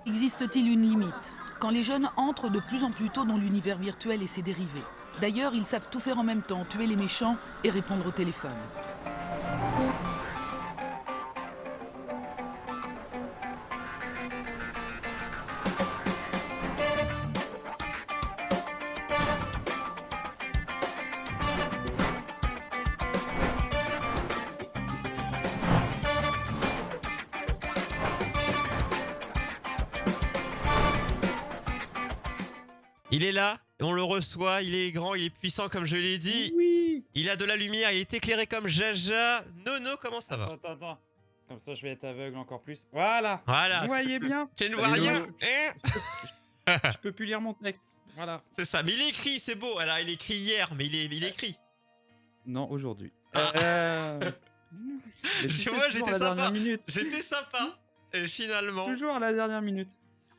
Existe-t-il une limite quand les jeunes entrent de plus en plus tôt dans l'univers virtuel et ses dérivés? D'ailleurs, ils savent tout faire en même temps, tuer les méchants et répondre au téléphone. Il est là, on le reçoit, il est grand, il est puissant comme je l'ai dit. Oui. Il a de la lumière, il est éclairé comme Jaja. Nono, comment ça va? Attends. Comme ça, je vais être aveugle encore plus. Voilà. Voilà, Vous voyez bien. tu ne vois rien. Je peux plus lire mon texte. Voilà. C'est ça, mais il est écrit, c'est beau. Alors, il est écrit hier, mais il est écrit. Non, aujourd'hui. Tu vois, j'étais sympa. J'étais sympa. Et finalement... Toujours à la dernière minute.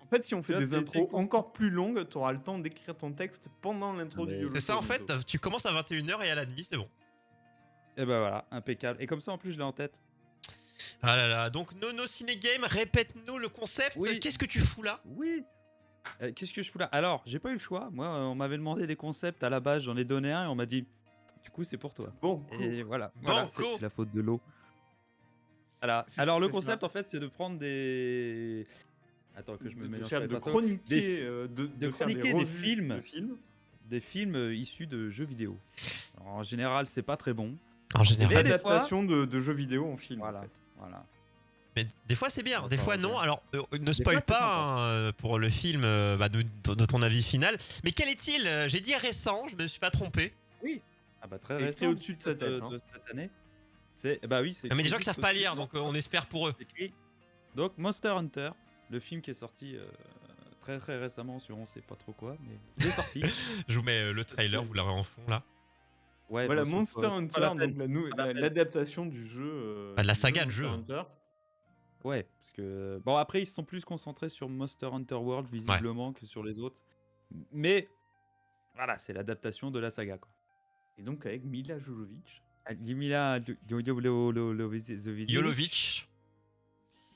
En fait, si on fait Là, des c'est intros constant. encore plus longues, tu auras le temps d'écrire ton texte pendant l'intro Ah, mais du YOLO C'est ça, Show en fait, bientôt. tu commences à 21h et à la demi, c'est bon. Et ben voilà, impeccable. Et comme ça, en plus, je l'ai en tête. Ah là là, donc Nono Ciné Game, répète-nous le concept. Oui. Qu'est-ce que tu fous là? Oui. Qu'est-ce que je fous là? Alors, j'ai pas eu le choix. Moi, on m'avait demandé des concepts à la base, j'en ai donné un et on m'a dit, du coup, c'est pour toi. Bon, Et voilà, Banco. c'est la faute de l'eau. Voilà. C'est- Alors, le c'est concept, ça. en fait, c'est de prendre des... Attends, que je me de mélange faire pas les de pinceaux. chroniquer, de faire chroniquer des revues films. de films. Des films issus de jeux vidéo. Alors, en général, c'est pas très bon. En général. Mais des L'adaptation de jeux vidéo en film. Voilà. En fait. Voilà. Mais des fois c'est bien, On va des pas fois non. revenir. Alors ne Des spoil fois, c'est pas hein, pour le film de ton avis final. Mais quel est-il? J'ai dit récent, je me suis pas trompé. Oui. Ah bah très C'est écrit récent. au-dessus de sa tête, hein. De cette année. C'est bah oui, c'est. Mais des gens qui juste savent pas au-dessus. lire, donc on espère pour eux. C'est écrit. Donc Monster Hunter, le film qui est sorti très très récemment sur on sait pas trop quoi, mais il est sorti. Je vous mets le trailer, vous l'aurez en fond là. Ouais. Voilà, bon, c'est Monster pas Hunter, la peine. donc Pas la peine. l'adaptation du jeu. Ah, de la du saga de Monster jeu. Hunter. Ouais, parce que bon après ils se sont plus concentrés sur Monster Hunter World visiblement que sur les autres. Mais voilà, c'est l'adaptation de la saga quoi. Et donc avec Mila Jovovich. Limila Yolovich.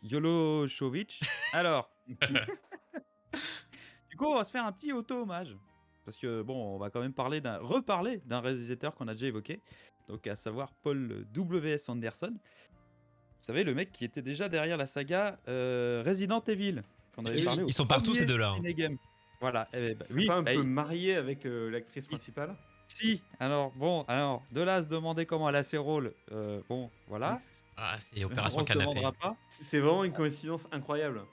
Yoloshovich. Alors, du coup, on va se faire un petit auto-hommage. Parce que, bon, on va quand même reparler d'un réalisateur qu'on a déjà évoqué. Donc, à savoir Paul W.S. Anderson. Vous savez, le mec qui était déjà derrière la saga Resident Evil. Qu'on avait parlé Ils sont partout ces deux-là. Ciné-game. Voilà. Oui, pas un peu il- marié avec l'actrice principale. Si, alors, de là à se demander comment elle a ses rôles, bon, voilà. Ah, c'est On Opération se Canapé. demandera pas. C'est vraiment une coïncidence incroyable.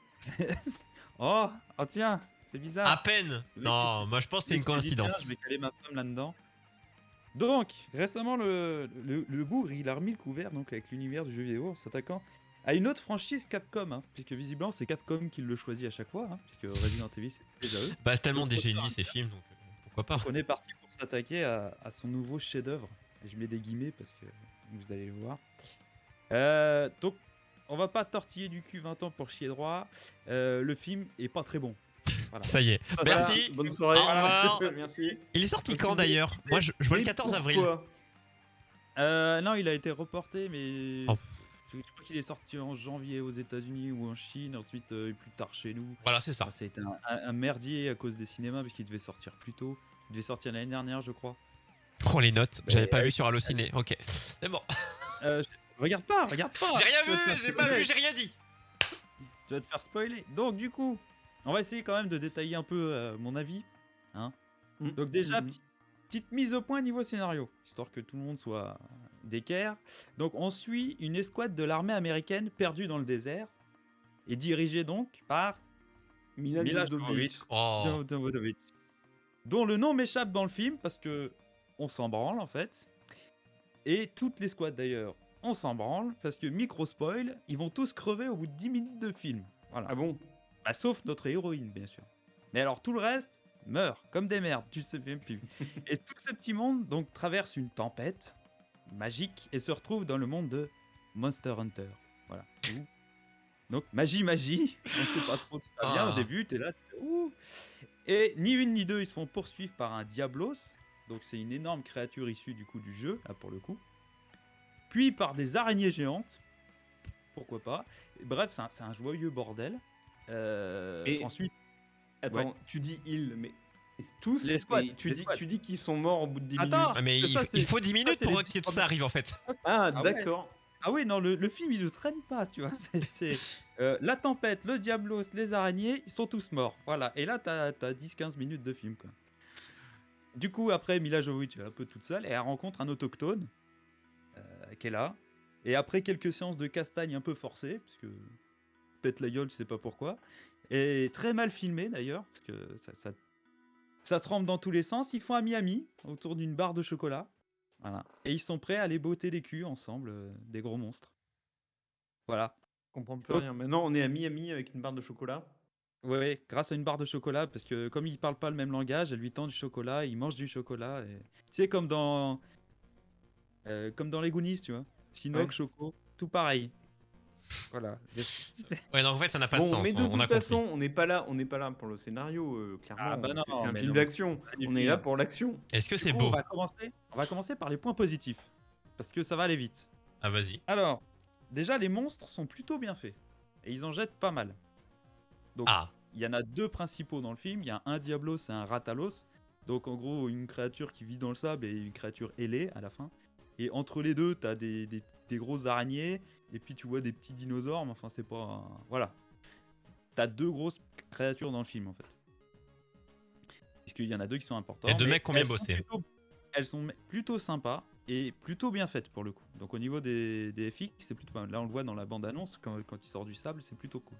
oh, tiens, c'est bizarre. À peine. Non, moi je pense que c'est une coïncidence. Je vais caler ma femme là-dedans. Donc, récemment, le bourg, il a remis le couvert donc, avec l'univers du jeu vidéo en s'attaquant à une autre franchise Capcom, hein, puisque visiblement c'est Capcom qui le choisit à chaque fois, hein, puisque Resident Evil c'est déjà eux. Bah c'est tellement des génies ces films, donc pourquoi pas. Donc, on est parti pour s'attaquer à son nouveau chef-d'œuvre. Et je mets des guillemets parce que vous allez le voir. Donc, on va pas tortiller du cul 20 ans pour chier droit. Le film est pas très bon. Voilà. Ça y est. Ça, Merci. Voilà, bonne soirée. Au revoir. Merci. Il est sorti quand d'ailleurs? Moi je vois le 14 avril. Pourquoi Non, il a été reporté, mais Oh. je crois qu'il est sorti en janvier aux États-Unis ou en Chine, ensuite plus tard chez nous. Voilà, c'est ça. Ça a été un merdier à cause des cinémas parce qu'il devait sortir plus tôt. Il devait sortir l'année dernière, je crois. Oh les notes, j'avais pas vu sur Allociné. Ok, c'est bon. Regarde pas. J'ai rien vu, j'ai pas vu, j'ai rien dit. Tu vas te faire spoiler. Donc du coup, on va essayer quand même de détailler un peu mon avis. Hein. Donc déjà, petite mise au point niveau scénario, histoire que tout le monde soit d'équerre. Donc on suit une escouade de l'armée américaine perdue dans le désert et dirigée donc par Mila Jovovich. Oh. Jovovich, dont le nom m'échappe dans le film parce que on s'en branle en fait. Et toute l'escouade d'ailleurs, on s'en branle parce que micro spoil, ils vont tous crever au bout de 10 minutes de film. Voilà. Ah bon? Bah, sauf notre héroïne, bien sûr. Mais alors, tout le reste meurt comme des merdes, tu sais même plus. Et tout ce petit monde donc traverse une tempête magique et se retrouve dans le monde de Monster Hunter. Voilà. Donc, magie, on sait pas trop tout ça vient. Au début, t'es là, ouh. Et ni une ni deux, ils se font poursuivre par un Diablos. Donc, c'est une énorme créature issue du coup du jeu, là pour le coup. Puis par des araignées géantes. Pourquoi pas. Bref, c'est un joyeux bordel. Et- Ensuite, Attends, tu dis ils, mais tous, Les squads, et tu les dis, squads. tu dis qu'ils sont morts au bout de 10 minutes. Attends, Ah, mais ça, il faut 10 minutes c'est pour les que 10 tout ça arrive en fait. Ah, Ah ouais. d'accord. Ah oui, non, le film, il ne traîne pas, tu vois. La tempête, le Diablos, les araignées, ils sont tous morts. Voilà. Et là, t'as 10-15 minutes de film, quoi. Du coup, après, Mila Jovovich est un peu toute seule et elle rencontre un autochtone qui est là. Et après quelques séances de castagne un peu forcées, parce que pète la gueule, tu sais pas pourquoi, et très mal filmé d'ailleurs, parce que ça tremble dans tous les sens, ils font un Miami autour d'une barre de chocolat. Voilà. Et ils sont prêts à aller botter des culs ensemble, des gros monstres. Voilà. Je comprends plus Donc- rien. Maintenant, on est à Miami avec une barre de chocolat. Ouais, grâce à une barre de chocolat, parce que comme ils parlent pas le même langage, elle lui tend du chocolat, il mange du chocolat. Et... Tu sais, comme dans les Goonies, tu vois. Sinoc, Ouais. Choco, tout pareil. Voilà. Ouais, donc en fait, ça n'a pas de Bon, sens. mais de On a toute compris. façon, on n'est pas là pour le scénario, clairement. Ah bah non, C'est un mais film non, d'action. c'est pas du On est film. là pour l'action. Est-ce que Du c'est coup, beau? on va commencer par les points positifs. Parce que ça va aller vite. Ah, vas-y. Alors, déjà, les monstres sont plutôt bien faits. Et ils en jettent pas mal. Donc, Ah, il y en a deux principaux dans le film. Il y a un Diablos et un Ratalos. Donc, en gros, une créature qui vit dans le sable et une créature ailée à la fin. Et entre les deux, t'as des grosses araignées. Et puis, tu vois des petits dinosaures. Mais enfin, c'est pas. Voilà. T'as deux grosses créatures dans le film, en fait. Puisqu'il y en a deux qui sont importants. Et deux mais mecs qui ont bien elles sont bossé. elles sont plutôt sympas et plutôt bien faites pour le coup. Donc, au niveau des FX, c'est plutôt pas mal. Là, on le voit dans la bande-annonce, quand il sort du sable, c'est plutôt cool.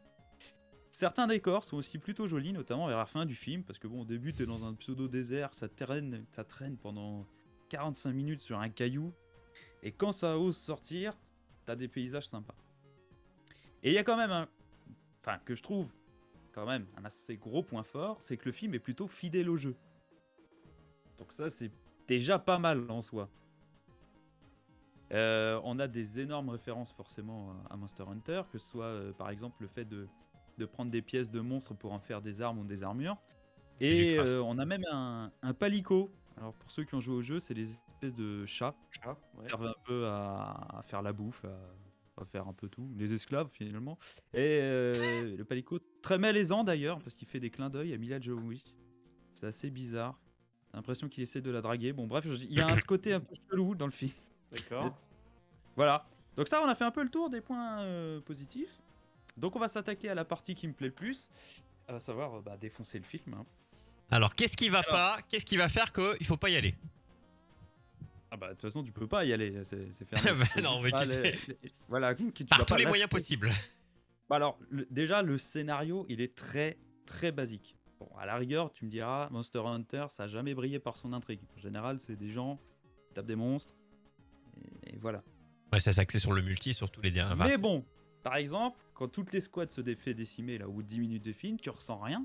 Certains décors sont aussi plutôt jolis, notamment vers la fin du film, parce que bon, au début, t'es dans un pseudo-désert, ça traîne pendant 45 minutes sur un caillou, et quand ça ose sortir, t'as des paysages sympas. Et il y a quand même enfin, que je trouve quand même un assez gros point fort, c'est que le film est plutôt fidèle au jeu. Donc ça, c'est déjà pas mal en soi. On a des énormes références forcément à Monster Hunter, que ce soit par exemple le fait de prendre des pièces de monstres pour en faire des armes ou des armures. du Et crasse. on a même un palico. Alors pour ceux qui ont joué au jeu, c'est des espèces de chats Ah, qui ouais. servent un peu à faire la bouffe, à faire un peu tout. Les esclaves finalement. Et le palico, très malaisant d'ailleurs, parce qu'il fait des clins d'œil à Mila Jovovich. C'est assez bizarre. J'ai l'impression qu'il essaie de la draguer. Bon bref, il y a un côté un peu chelou dans le film. D'accord. Voilà. Donc ça, on a fait un peu le tour des points positifs. Donc on va s'attaquer à la partie qui me plaît le plus, à savoir défoncer le film. Hein. Alors, qu'est-ce qui va pas? Qu'est-ce qui va faire qu'il faut pas y aller? Ah bah de toute façon, tu peux pas y aller, c'est fermé. Bah Tu peux non, juste mais pas voilà, tu vas Par pas tous les l'acheter. moyens possibles. Bah alors, déjà, le scénario, il est très, très basique. Bon, à la rigueur, tu me diras, Monster Hunter, ça a jamais brillé par son intrigue. En général, c'est des gens qui tapent des monstres, et voilà. Ouais, ça s'axé sur le multi, sur tous les derniers. Enfin, Mais bon, par exemple, quand toutes les squads se fait décimer là, au bout de 10 minutes de film, tu ressens rien.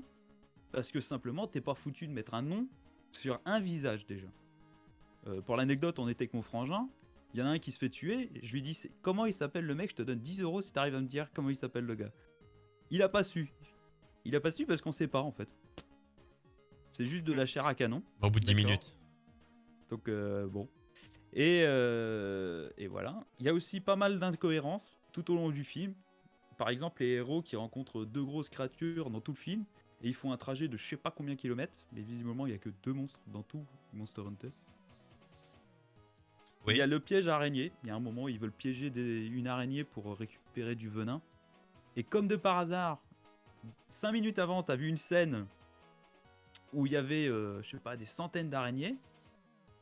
Parce que simplement, t'es pas foutu de mettre un nom sur un visage déjà. Pour l'anecdote, on était avec mon frangin. Il y en a un qui se fait tuer. Je lui dis comment il s'appelle le mec. Je te donne 10 € si t'arrives à me dire comment il s'appelle le gars. Il a pas su. Il a pas su parce qu'on sait pas en fait. C'est juste de la chair à canon. au bout de 10 D'accord. minutes. Donc bon. Et voilà. Il y a aussi pas mal d'incohérences tout au long du film. Par exemple, les héros qui rencontrent deux grosses créatures dans tout le film. Et ils font un trajet de je sais pas combien de kilomètres. Mais visiblement, il y a que deux monstres dans tout Monster Hunter. Oui. Il y a le piège araignée. Il y a un moment où ils veulent piéger une araignée pour récupérer du venin. Et comme de par hasard, 5 minutes avant, t'as vu une scène où il y avait, je sais pas, des centaines d'araignées.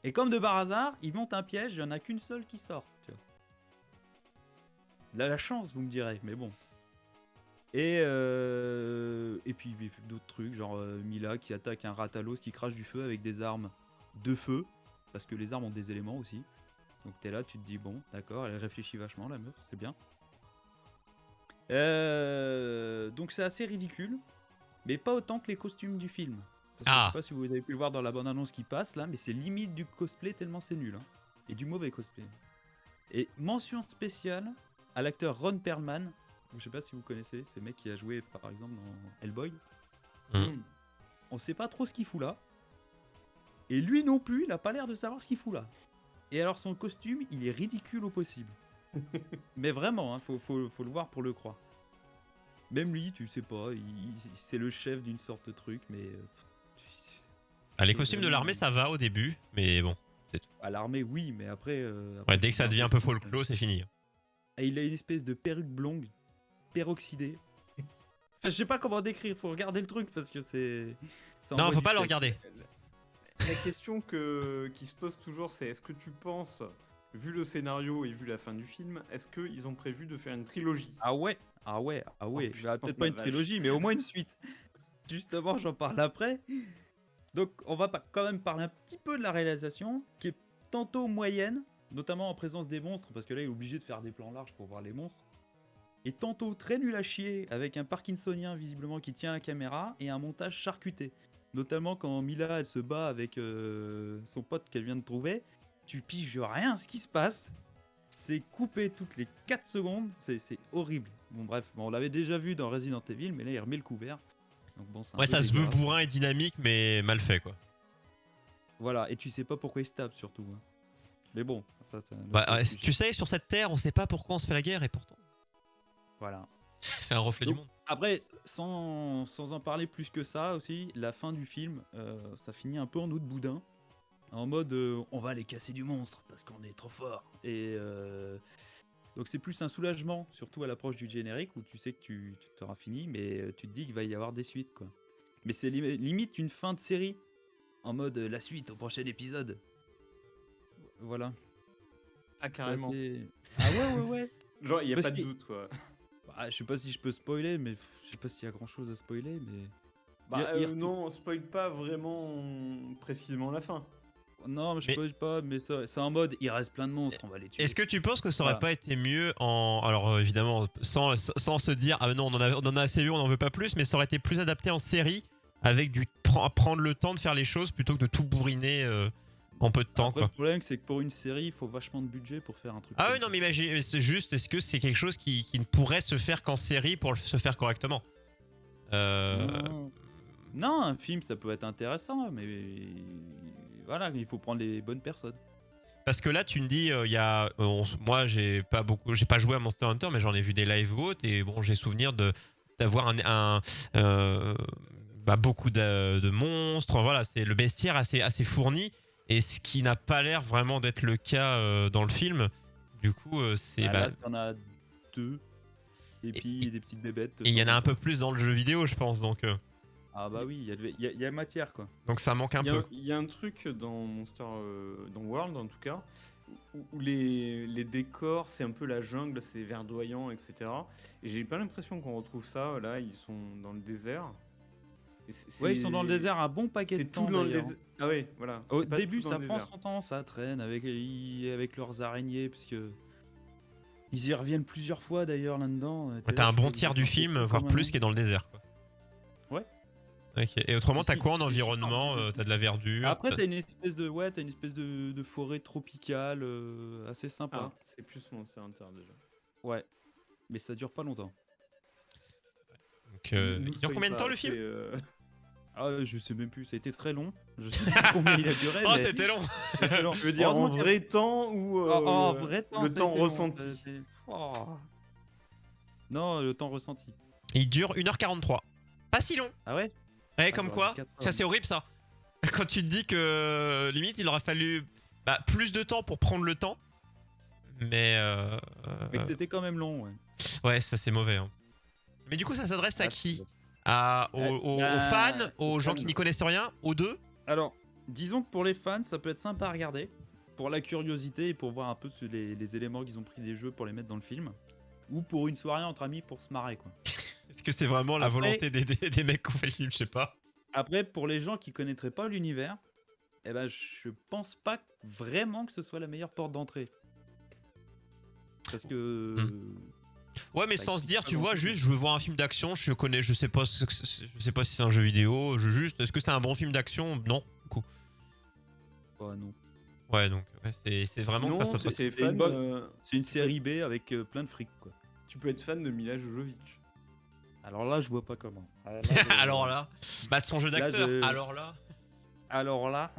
Et comme de par hasard, ils montent un piège, il n'y en a qu'une seule qui sort. Tu vois. Là, la chance, vous me direz, mais bon. Et puis d'autres trucs, genre Mila qui attaque un Ratalos qui crache du feu avec des armes de feu. Parce que les armes ont des éléments aussi. Donc t'es là, tu te dis, bon, d'accord, elle réfléchit vachement, la meuf, c'est bien. Donc c'est assez ridicule, mais pas autant que les costumes du film. Parce que je sais pas si vous avez pu le voir dans la bande-annonce qui passe là, mais c'est limite du cosplay tellement c'est nul. Hein. Et du mauvais cosplay. Et mention spéciale à l'acteur Ron Perlman. Je sais pas si vous connaissez, c'est le mec qui a joué par exemple dans Hellboy. On sait pas trop ce qu'il fout là. Et lui non plus, il a pas l'air de savoir ce qu'il fout là. Et alors son costume, il est ridicule au possible. Mais vraiment, hein, faut le voir pour le croire. Même lui, tu sais pas, c'est le chef d'une sorte de truc, mais Ah, les c'est costumes de vraiment- l'armée, ça va au début, mais bon. à l'armée, oui, mais après. Ouais, dès que tu ça vois devient un peu peu plus, folklore, c'est fini. Et il a une espèce de perruque blonde, peroxydée. Enfin, je sais pas comment décrire, faut regarder le truc parce que ça Non, envoie faut du pas le steak. regarder. La question qui se pose toujours, c'est est-ce que tu penses, vu le scénario et vu la fin du film, est-ce qu'ils ont prévu de faire une trilogie? Ah ouais, ah ouais, ah ouais. putain, Bah, peut-être la pas une vache. trilogie, mais au moins une suite. Justement, j'en parle après. Donc, on va quand même parler un petit peu de la réalisation, qui est tantôt moyenne, notamment en présence des monstres, parce que là, il est obligé de faire des plans larges pour voir les monstres. Et tantôt très nul à chier, avec un Parkinsonien visiblement qui tient la caméra, et un montage charcuté. Notamment quand Mila, elle se bat avec son pote qu'elle vient de trouver, tu piges rien ce qui se passe. C'est coupé toutes les 4 secondes, c'est horrible. Bon bref, on l'avait déjà vu dans Resident Evil, mais là il remet le couvert. Donc bon, c'est un Ouais, peu ça se veut dégueulasse. bourrin et dynamique, mais mal fait, quoi. Voilà, et tu sais pas pourquoi il se tape surtout. Hein. Mais bon, ça c'est un autre Bah, sujet. tu sais, sur cette terre, on sait pas pourquoi on se fait la guerre, et pourtant, Voilà. c'est un reflet du Donc, monde. Après, sans en parler plus que ça aussi, la fin du film, ça finit un peu en eau de boudin. En mode, on va aller casser du monstre parce qu'on est trop fort. Et donc c'est plus un soulagement, surtout à l'approche du générique où tu sais que tu t'auras fini, mais tu te dis qu'il va y avoir des suites, quoi. Mais c'est limite une fin de série, en mode la suite au prochain épisode. Voilà. Ah, C'est carrément. assez- Ah ouais, ouais, ouais. Genre, il n'y a Parce pas de que- doute, quoi. Bah, je sais pas si je peux spoiler, mais je sais pas s'il y a grand chose à spoiler, mais. Bah, Il retourne- non, spoil pas vraiment précisément la fin. Non, mais je Mais- spoil pas, mais c'est en mode il reste plein de monstres, on va les tuer. Est-ce que tu penses que ça aurait Voilà. pas été mieux en. Alors évidemment, sans se dire ah non, on en a assez vu, on en veut pas plus, mais ça aurait été plus adapté en série avec prendre le temps de faire les choses plutôt que de tout bourriner en peu de temps, Après, quoi. le problème, c'est que pour une série, il faut vachement de budget pour faire un truc. Ah comme oui, non, ça. mais imagine, c'est juste, est-ce que c'est quelque chose qui ne pourrait se faire qu'en série pour se faire correctement Non. Non, un film, ça peut être intéressant, mais voilà, il faut prendre les bonnes personnes. Parce que là, tu me dis, moi, j'ai pas joué à Monster Hunter, mais j'en ai vu des live ou autres, et bon, j'ai souvenir d'avoir beaucoup de monstres. Voilà, c'est le bestiaire assez fourni, et ce qui n'a pas l'air vraiment d'être le cas dans le film. Du coup, c'est. Là, t'en as 2, et puis des petites bébêtes. Et il y en a un peu plus dans le jeu vidéo, je pense, donc Ah bah oui, il y a matière, quoi. ça manque un peu. Il y a un truc dans Monster, dans World en tout cas, où les décors, c'est un peu la jungle, c'est verdoyant, etc. Et j'ai pas l'impression qu'on retrouve ça. Là, ils sont dans le désert. Et Ouais, ils sont dans le désert un bon paquet de C'est temps. tout dans le d'ailleurs. désert. Ah ouais, voilà. Au C'est pas début, tout dans ça le prend désert. son temps, ça traîne avec leurs araignées, parce que ils y reviennent plusieurs fois d'ailleurs là-dedans. Ouais, t'as un bon tiers du film, voire plus, qui est dans le désert, quoi. Ouais. Ok. Et autrement, t'as Si, quoi en si, environnement T'as de la verdure. Après, t'as une espèce de forêt tropicale assez sympa. Ah, c'est plus Monster Hunter déjà. Ouais, mais ça dure pas longtemps. Donc, Nous il dure combien de temps le film Ah, je sais même plus, ça a été très long. Je sais plus combien il a duré. Oh, mais c'était long. c'était long. Je veux dire en Heureusement qu'il y a- vrai temps ou En vrai temps, le ça a temps été long, ressenti. Oh. Non, le temps ressenti. Il dure 1h43. Pas si long. Ah ouais. Ouais, comme bah, quoi. 4 heures. Ça, c'est horrible, ça. Quand tu te dis que limite, il aurait fallu plus de temps pour prendre le temps. Mais Mais que c'était quand même long, ouais. ouais, ça c'est mauvais. Hein. Mais du coup, ça s'adresse à Ah, qui c'est- aux fans, aux gens fans. qui n'y connaissent rien, aux deux. Alors, disons que pour les fans, ça peut être sympa à regarder. Pour la curiosité et pour voir un peu les éléments qu'ils ont pris des jeux pour les mettre dans le film. Ou pour une soirée entre amis pour se marrer, quoi. Est-ce que c'est vraiment la Après- volonté des mecs qui ont fait le film? Je sais pas. Après, pour les gens qui connaîtraient pas l'univers, eh ben, je pense pas vraiment que ce soit la meilleure porte d'entrée. Parce que. Ouais, mais Ça sans se explique dire, pas tu vois, grand-chose. juste, je veux voir un film d'action, je sais pas si c'est un jeu vidéo, est-ce que c'est un bon film d'action? Non, du coup. Oh, non. Ouais, donc, ouais, c'est vraiment que ça Non, s'adresse. c'est c'est une fan. bonne- C'est une série B avec plein de fric, quoi. Tu peux être fan de Mila Jovovich. Alors là, je vois pas comment. Alors là, de son jeu Là, d'acteur, je- alors là. Alors là,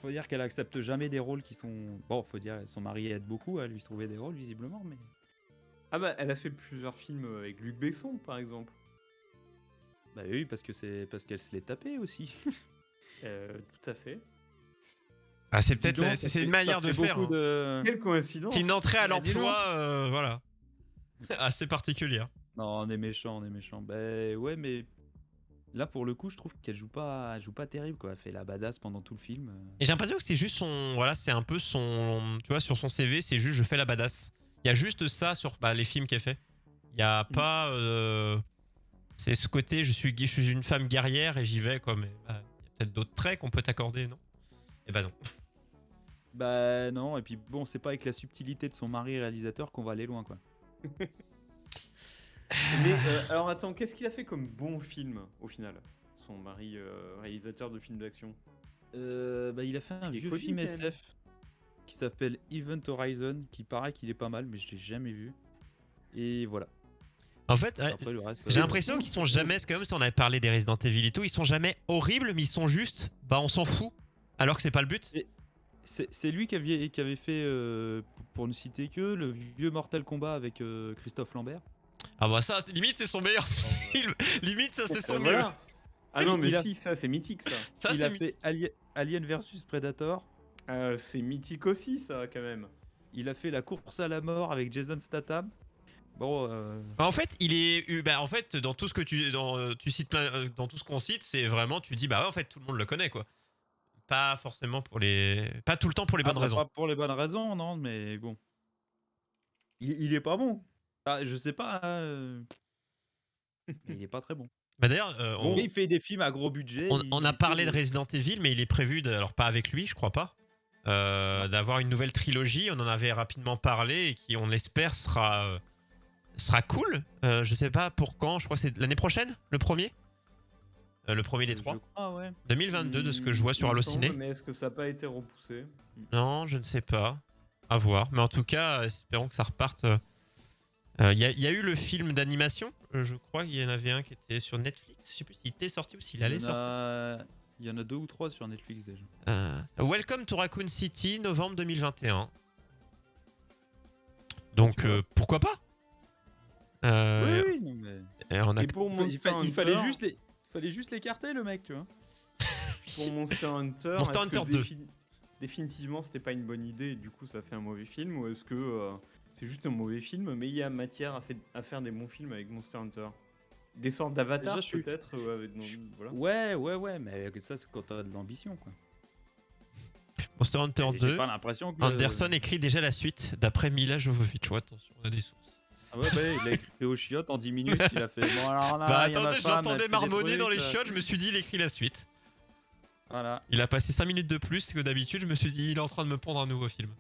faut dire qu'elle accepte jamais des rôles qui sont. Bon, faut dire, son mari aide beaucoup à lui trouver des rôles, visiblement, mais. Ah bah, elle a fait plusieurs films avec Luc Besson, par exemple. Bah oui, parce qu'elle se l'est tapée aussi. Tout à fait. Ah, c'est Dis peut-être donc, c'est une manière de faire. beaucoup Hein. Quelle coïncidence! C'est une entrée à Bah, dis l'emploi, voilà, assez particulière. Non, on est méchant, on est méchant. Bah ouais, mais là pour le coup, je trouve elle joue pas terrible quoi. Elle fait la badass pendant tout le film. Et j'ai l'impression que c'est juste voilà, c'est un peu tu vois, sur son CV, c'est juste je fais la badass. Il y a juste ça sur les films qu'elle fait. Il y a pas, c'est ce côté je suis une femme guerrière et j'y vais quoi. Mais il y a peut-être d'autres traits qu'on peut t'accorder, non? Eh ben non. Bah non, et puis bon, c'est pas avec la subtilité de son mari réalisateur qu'on va aller loin quoi. Mais alors attends, qu'est-ce qu'il a fait comme bon film au final? Son mari réalisateur de films d'action. Bah il a fait un Il est vieux connu, film quand même. SF qui s'appelle Event Horizon, qui paraît qu'il est pas mal, mais je l'ai jamais vu. Et voilà. En fait, Après le reste. j'ai l'impression qu'ils sont jamais, c'est comme si on avait parlé des Resident Evil et tout, ils sont jamais horribles, mais ils sont juste, on s'en fout, alors que c'est pas le but. C'est lui qui avait fait, pour ne citer que, le vieux Mortal Kombat avec Christophe Lambert. Ah bah ça, limite c'est son meilleur film, limite ça c'est son mieux. Voilà. Ah non, mais Il a- si, ça c'est mythique ça. Ça Il c'est a fait Alien versus Predator. C'est mythique aussi ça quand même. Il a fait La course à la mort avec Jason Statham. Bon, En fait, il est, en fait, dans tout ce que tu cites dans tout ce qu'on cite, c'est vraiment, tu dis, bah ouais, en fait, tout le monde le connaît, quoi. Pas forcément pas tout le temps pour les bonnes raisons. pas pour les bonnes raisons, non, mais bon. Il est pas bon. Ah, je sais pas, hein, mais il est pas très bon. Bah d'ailleurs, Mais il fait des films à gros budget. on a parlé de Resident Evil, mais il est prévu, alors pas avec lui, je crois pas, d'avoir une nouvelle trilogie. On en avait rapidement parlé et qui, on l'espère, sera cool. Je sais pas pour quand, je crois que c'est l'année prochaine, le premier des trois. Je crois, ouais. 2022 de ce que je vois sur Il me Allociné. semble, mais est-ce que ça n'a pas été repoussé? Non, je ne sais pas. À voir. Mais en tout cas, espérons que ça reparte. Il y a eu le film d'animation. Je crois qu'il y en avait un qui était sur Netflix. Je sais plus s'il était sorti ou s'il allait sortir. Il y en a 2 ou 3 sur Netflix déjà. Welcome to Raccoon City, novembre 2021. Donc, pourquoi pas? Oui, non, mais... Et on a... Et pour Monster il Hunter, fallait juste l'écarter, le mec, tu vois. pour Monster Hunter, Monster est-ce que Hunter 2. Définitivement, c'était pas une bonne idée et du coup, ça fait un mauvais film, ou est-ce que c'est juste un mauvais film, mais il y a matière à faire des bons films avec Monster Hunter? Des sortes d'Avatar, Déjà, je suis- peut-être voilà. Ouais, mais ça, c'est quand t'as de l'ambition, quoi. Monster Hunter Et j'ai 2. pas l'impression que... Anderson écrit déjà la suite, d'après Mila Jovovich. Ouais, attention, on a des sources. Ah ouais, il a écrit aux chiottes en 10 minutes, il a fait... Bon, alors là, Bah il y a ma attendez, femme, j'entendais elle fait des marmonner dans trucs, les chiottes, je me suis dit, il écrit la suite. Voilà. Il a passé 5 minutes de plus que d'habitude, je me suis dit, il est en train de me pondre un nouveau film.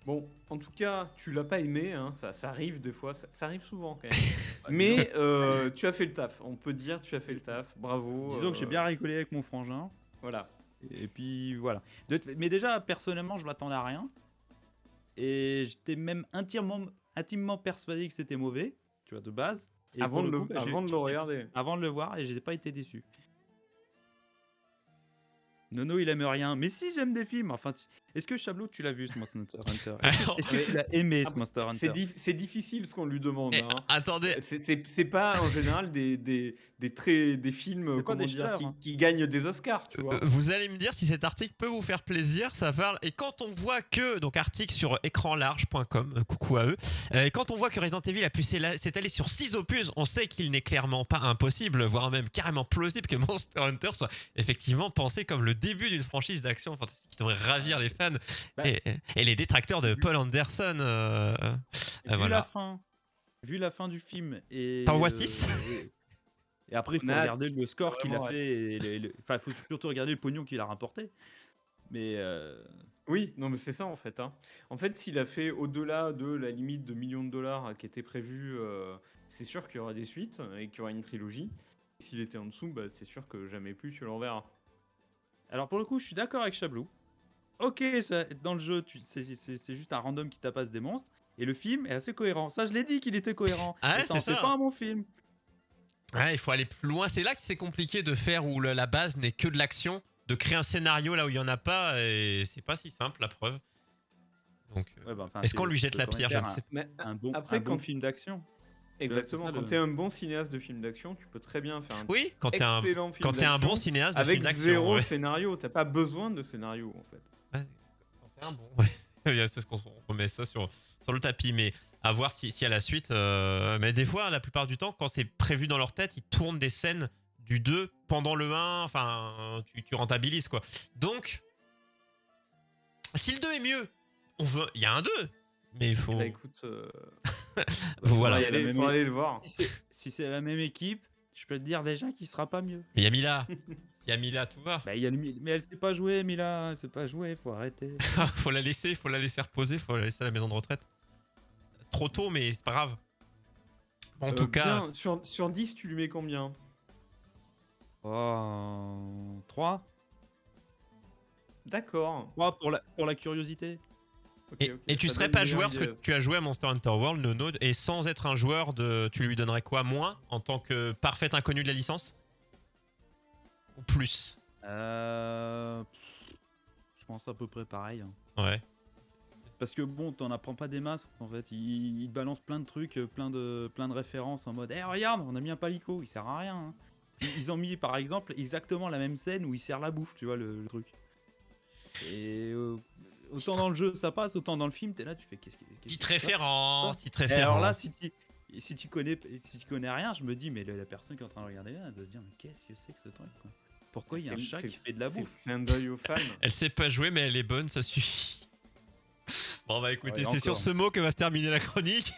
Bon, en tout cas, tu l'as pas aimé, hein, ça arrive des fois, ça arrive souvent quand même. Mais tu as fait le taf, on peut dire tu as fait le taf, bravo. Disons que j'ai bien rigolé avec mon frangin. Voilà. Et puis voilà. Mais déjà, personnellement, je m'attendais à rien. Et j'étais même intimement persuadé que c'était mauvais, tu vois, de base. Et Avant pour de le coup, avant de le regarder. avant de le voir, et j'ai pas été déçu. Nono, il aime rien. Mais si, j'aime des films. Enfin, est-ce que Chabot, tu l'as vu ce Monster Hunter? Est-ce que tu l'as aimé ce Monster Hunter? C'est difficile ce qu'on lui demande. Eh, Hein. attendez, C'est pas en général des films C'est pas comment des dire, chefs-d'œuvre, hein. qui gagnent des Oscars, tu vois. vous allez me dire si cet article peut vous faire plaisir, ça parle. Et quand on voit que, donc article sur écranlarge.com, coucou à eux, et quand on voit que Resident Evil a pu s'étaler sur 6 opus, on sait qu'il n'est clairement pas impossible, voire même carrément plausible que Monster Hunter soit effectivement pensé comme le début d'une franchise d'action fantastique qui devrait ravir les fans et les détracteurs de Paul Anderson. Voilà. Vu la fin du film et... T'en vois 6 et après, il faut Nat, regarder le score qu'il a vraiment, fait. Enfin, il faut surtout regarder le pognon qu'il a rapporté. Mais Oui, non mais c'est ça en fait. Hein. En fait, s'il a fait au-delà de la limite de millions de dollars qui était prévue, c'est sûr qu'il y aura des suites et qu'il y aura une trilogie. S'il était en dessous, bah, c'est sûr que jamais plus tu le reverras. alors, pour le coup, je suis d'accord avec Chablou. Ok, dans le jeu, c'est juste un random qui tapasse des monstres. Et le film est assez cohérent. Ça, je l'ai dit qu'il était cohérent. Ah ouais, Et ça en c'est fait ça. pas un bon film. Ouais, il faut aller plus loin. C'est là que c'est compliqué de faire où la base n'est que de l'action, de créer un scénario là où il y en a pas, et c'est pas si simple, la preuve. Donc, Ouais, bah, enfin, est-ce qu'on lui tu jette peux la quand même pierre? Je faire ne sais pas. Mais un bon film d'action. exactement, c'est ça, quand le- tu es un bon cinéaste de film d'action, tu peux très bien faire un Oui, quand t'es excellent film un bon d'action cinéaste de film avec d'action. zéro Ouais. scénario. T'as pas besoin de scénario en fait. Ouais, quand t'es un bon. Ouais. C'est ce qu'on remet ça sur le tapis. Mais à voir si à la suite. Mais des fois, la plupart du temps, quand c'est prévu dans leur tête, ils tournent des scènes du 2 pendant le 1. Enfin, tu rentabilises quoi. Donc, si le 2 est mieux, il y a un 2. Mais il faut. Bah écoute, Voilà. Ouais, il y a la même- faut aller le voir. Si c'est la même équipe, je peux te dire déjà qu'il sera pas mieux. Mais il y a Mila. Il y a Mila, tout va. Bah, mais elle sait pas jouer, Mila. Elle sait pas jouer, faut arrêter. Faut la laisser reposer, faut la laisser à la maison de retraite. Trop tôt, mais c'est pas grave. En tout cas, Bien, sur 10, tu lui mets combien? Oh, 3 D'accord. 3 pour la curiosité. Ok, et, ok, et tu ça serais donne pas une joueur parce que idée. tu as joué à Monster Hunter World, Nono, et sans être un joueur tu lui donnerais quoi? Moins en tant que parfait inconnu de la licence? Ou plus? Je pense à peu près pareil, hein. Ouais. Parce que bon, t'en apprends pas des masses en fait. Il te balance plein de trucs, plein de références en mode Eh regarde, on a mis un palico, il sert à rien, hein. Ils ont mis par exemple exactement la même scène où il sert la bouffe, tu vois le truc. Et autant dans le jeu ça passe, autant dans le film, t'es là, tu fais qu'est-ce qui Petite se passe référence, petite Et alors là, référence. si tu connais rien, je me dis, mais la personne qui est en train de regarder là, elle doit se dire, mais qu'est-ce que c'est que ce truc quoi. Pourquoi il y a un chat qui fait de la C'est bouffe? clin d'œil aux fans. Elle sait pas jouer, mais elle est bonne, ça suffit. Bon, bah écoutez, Ouais, c'est sur encore. ce mot que va se terminer la chronique.